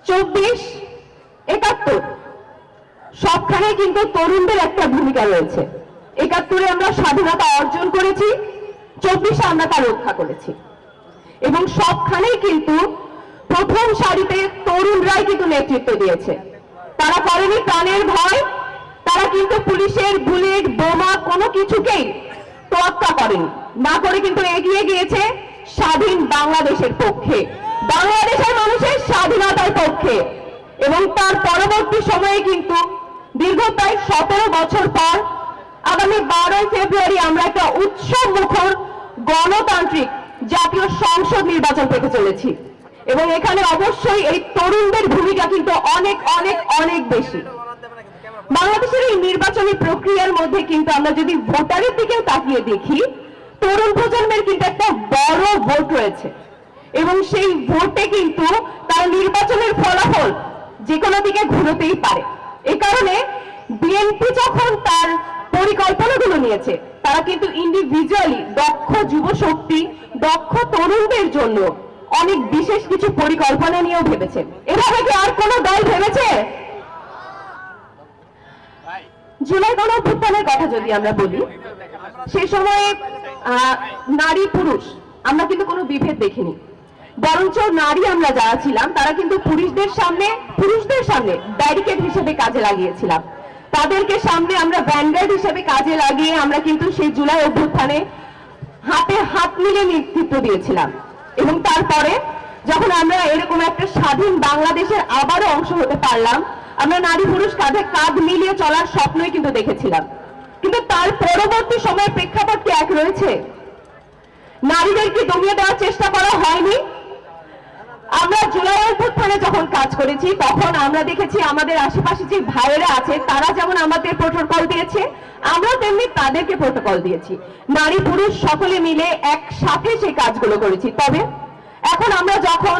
24, 71 সবখানে কিন্তু তরুণদের একটা ভূমিকা রয়েছে। 71-এ আমরা স্বাধীনতা অর্জন করেছি, 24-এ আমরা তা রক্ষা করেছি এবং সবখানেই কিন্তু প্রথম সারিতে তরুণরাই কিন্তু নেতৃত্ব দিয়েছে। তারা করেনি প্রাণের ভয়, তারা কিন্তু পুলিশের বুলেট বোমা কোনো কিছুকেই তোয়াক্কা করেনি, না করে কিন্তু এগিয়ে গিয়েছে স্বাধীন বাংলাদেশের পক্ষে, বাংলাদেশের মানুষের স্বাধীনতার পক্ষে। এবং তার পরবর্তী সময়ে কিন্তু দীর্ঘ প্রায় 17 বছর পর আগামী 12 ফেব্রুয়ারি আমরা একটা উৎসব মুখর গণতান্ত্রিক জাতীয় সংসদ নির্বাচন পেতে চলেছি এবং এখানে অবশ্যই এই তরুণদের ভূমিকা কিন্তু অনেক অনেক অনেক বেশি। বাংলাদেশের এই নির্বাচনী প্রক্রিয়ার মধ্যে কিন্তু আমরা যদি ভোটারের দিকে তাকিয়ে দেখি, তরুণ প্রজন্মের কিন্তু একটা বড় ভোট রয়েছে এবং সেই ভোটে কিন্তু তার নির্বাচনের ফলাফল যে কোনো দিকে ঘুরতেই পারে। এই কারণে বিএনপি যখন তার পরিকল্পনাগুলো নিয়েছে, তারা কিন্তু ইন্ডিভিজুয়ালি দক্ষ যুব শক্তি, দক্ষ তরুণদের জন্য অনেক বিশেষ কিছু পরিকল্পনা নিয়েও ভেবেছে। এভাবে কি আর কোনো দল ভেবেছে? জুলাই গণঅভ্যুত্থানের কথা যদি আমরা বলি, সে সময়ে নারী পুরুষ আমরা কিন্তু কোনো বিভেদ দেখিনি, বরঞ্চ নারী আমরা যারা ছিলাম তারা কিন্তু পুরুষদের সামনে ব্যারিকেড হিসেবে কাজে লাগিয়েছিলাম। তাদেরকে সামনে আমরা ভ্যানগার্ড হিসেবে কাজে লাগিয়ে আমরা কিন্তু সেই জুলাই অভ্যুত্থানে হাতে হাত মিলিয়ে নেতৃত্ব দিয়েছিলাম এবং তারপরে যখন আমরা এরকম একটা স্বাধীন বাংলাদেশের আবারও অংশ হতে পারলাম, আমরা নারী পুরুষ কাঁধে কাঁধ মিলিয়ে চলার স্বপ্নই কিন্তু দেখেছিলাম। কিন্তু তার পরবর্তী সময়ের প্রেক্ষাপট কি এক রয়েছে? নারীদেরকে দমিয়ে দেওয়ার চেষ্টা করা হয়নি। আমরা জুলাই অভ্যুত্থানে যখন কাজ করেছি তখন আমরা দেখেছি আমাদের আশেপাশে যে ভাইয়েরা আছে তারা যেমন আমাদের প্রোটোকল দিয়েছে, আমরা তেমনি তাদেরকে প্রোটোকল দিয়েছি। নারী পুরুষ সকলে মিলে একসাথে সেই কাজগুলো করেছি। তবে এখন আমরা যখন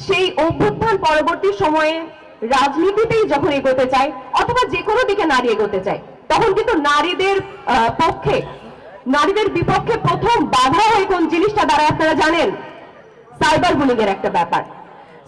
সেই অভ্যুত্থান পরবর্তী সময়ে রাজনীতিতেই যখন এগোতে চাই অথবা যে কোনো দিকে নারী এগোতে চাই, তখন কিন্তু নারীদের পক্ষে, নারীদের বিপক্ষে প্রথম বাধা হয়ে কোন জিনিসটা দাঁড়ায় আপনারা জানেন? সাইবার বুলিং এর একটা ব্যাপার।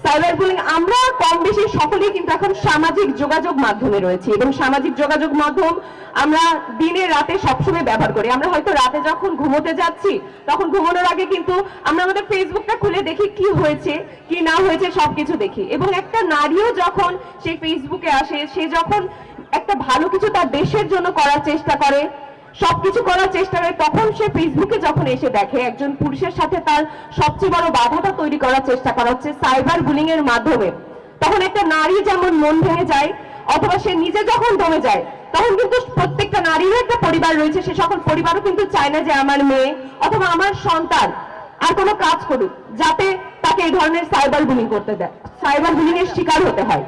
সাইবার বুলিং আমরা কম বেশি সকলেই কিন্তু এখন সামাজিক যোগাযোগ মাধ্যমে রয়েছে এবং সামাজিক যোগাযোগ মাধ্যম আমরা দিনে রাতে সবসময় ব্যবহার করি। আমরা হয়তো রাতে যখন ঘুমোতে যাচ্ছি তখন ঘুমানোর আগে কিন্তু আমরা আমাদের ফেসবুকটা খুলে দেখি কি হয়েছে কি না হয়েছে সবকিছু দেখি। এবং একটা নারীও যখন সেই ফেসবুকে আসে, সে যখন একটা ভালো কিছু তার দেশের জন্য করার চেষ্টা করে, সবকিছু করার চেষ্টা করে, তখন সে ফেসবুকে যখন এসে দেখে একজন পুরুষের সাথে তার সবচেয়ে বড় বাধাটা তৈরি করার চেষ্টা করা হচ্ছে সাইবার বুলিং এর মাধ্যমে, তখন একটা নারী যেমন মন ভেঙে যায় অথবা সে নিজে যখন দমে যায়, তখন কিন্তু প্রত্যেকটা নারীরও একটা পরিবার রয়েছে, সে সকল পরিবারও কিন্তু চায় না যে আমার মেয়ে অথবা আমার সন্তান আর কোনো কাজ করুক যাতে তাকে এই ধরনের সাইবার বুলিং করতে দেয়, সাইবার বুলিং এর শিকার হতে হয়।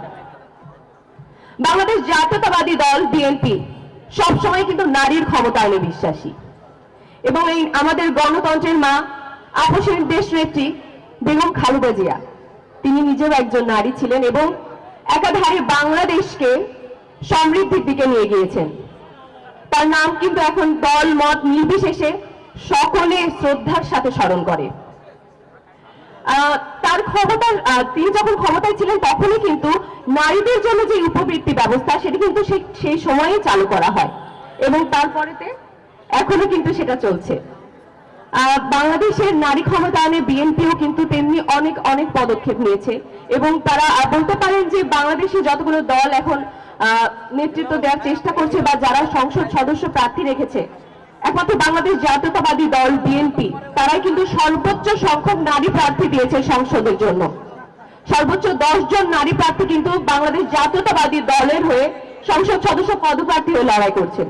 বাংলাদেশ জাতীয়তাবাদী দল বিএনপি সবসময় কিন্তু নারীর ক্ষমতায়নে বিশ্বাসী এবং এই আমাদের গণতন্ত্রের মা আপসীন দেশ নেত্রী বেগম খালেদা জিয়া, তিনি নিজেও একজন নারী ছিলেন এবং একাধারে বাংলাদেশকে সমৃদ্ধির দিকে নিয়ে গিয়েছেন। তার নাম কিন্তু এখন দল মত নির্বিশেষে সকলে শ্রদ্ধার সাথে স্মরণ করে। তার তিনি যখন ক্ষমতায় ছিলেন তখনই কিন্তু নারীদের জন্য যে উপবৃত্তি ব্যবস্থা সেটি কিন্তু সেই সময়ে চালু করা হয় এবং তারপরেতে এখনো কিন্তু সেটা চলছে। বাংলাদেশের নারী ক্ষমতায়নে বিএনপিও কিন্তু তেমনি অনেক অনেক পদক্ষেপ নিয়েছে এবং তারা বলতে পারেন যে বাংলাদেশে যতগুলো দল এখন নেতৃত্ব দেওয়ার চেষ্টা করছে বা যারা সংসদ সদস্য প্রার্থী রেখেছে, একমাত্র বাংলাদেশ জাতীয়তাবাদী দল বিএনপি তারাই কিন্তু সর্বোচ্চ সংখ্যক নারী প্রার্থী দিয়েছে সংসদের জন্য। সর্বোচ্চ 10 জন নারী প্রার্থী কিন্তু বাংলাদেশ জাতীয়তাবাদী দলের হয়ে সংসদ সদস্য পদপ্রার্থী হয়ে লড়াই করছেন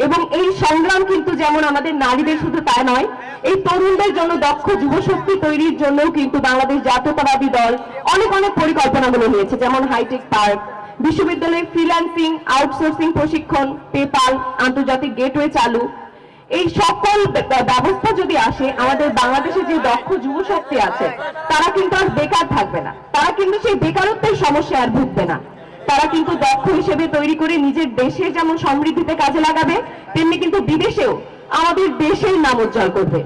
এবং এই সংগ্রাম কিন্তু যেমন আমাদের নারীদের শুধু তাই নয়, এই তরুণদের জন্য দক্ষ যুবশক্তি তৈরির জন্যও কিন্তু বাংলাদেশ জাতীয়তাবাদী দল অনেক অনেক পরিকল্পনাগুলো নিয়েছে, যেমন হাইটেক পার্ক, বিশ্ববিদ্যালয়ে ফ্রিল্যান্সিং আউটসোর্সিং প্রশিক্ষণ, পেপাল, আন্তর্জাতিক গেটওয়ে চালু। এই সকল ব্যবস্থা যদি আসে, আমাদের বাংলাদেশে যে দক্ষ যুবশক্তি আছে তারা কিন্তু আর বেকার থাকবে না, তারা কিন্তু সেই বেকারত্বের সমস্যায় আর ভুগবে না। তারা কিন্তু দক্ষ হিসেবে তৈরি করে নিজের দেশের যেমন সমৃদ্ধিতে কাজে লাগাবে, তেমনি কিন্তু বিদেশেও আমাদের দেশের নাম উজ্জ্বল করবে।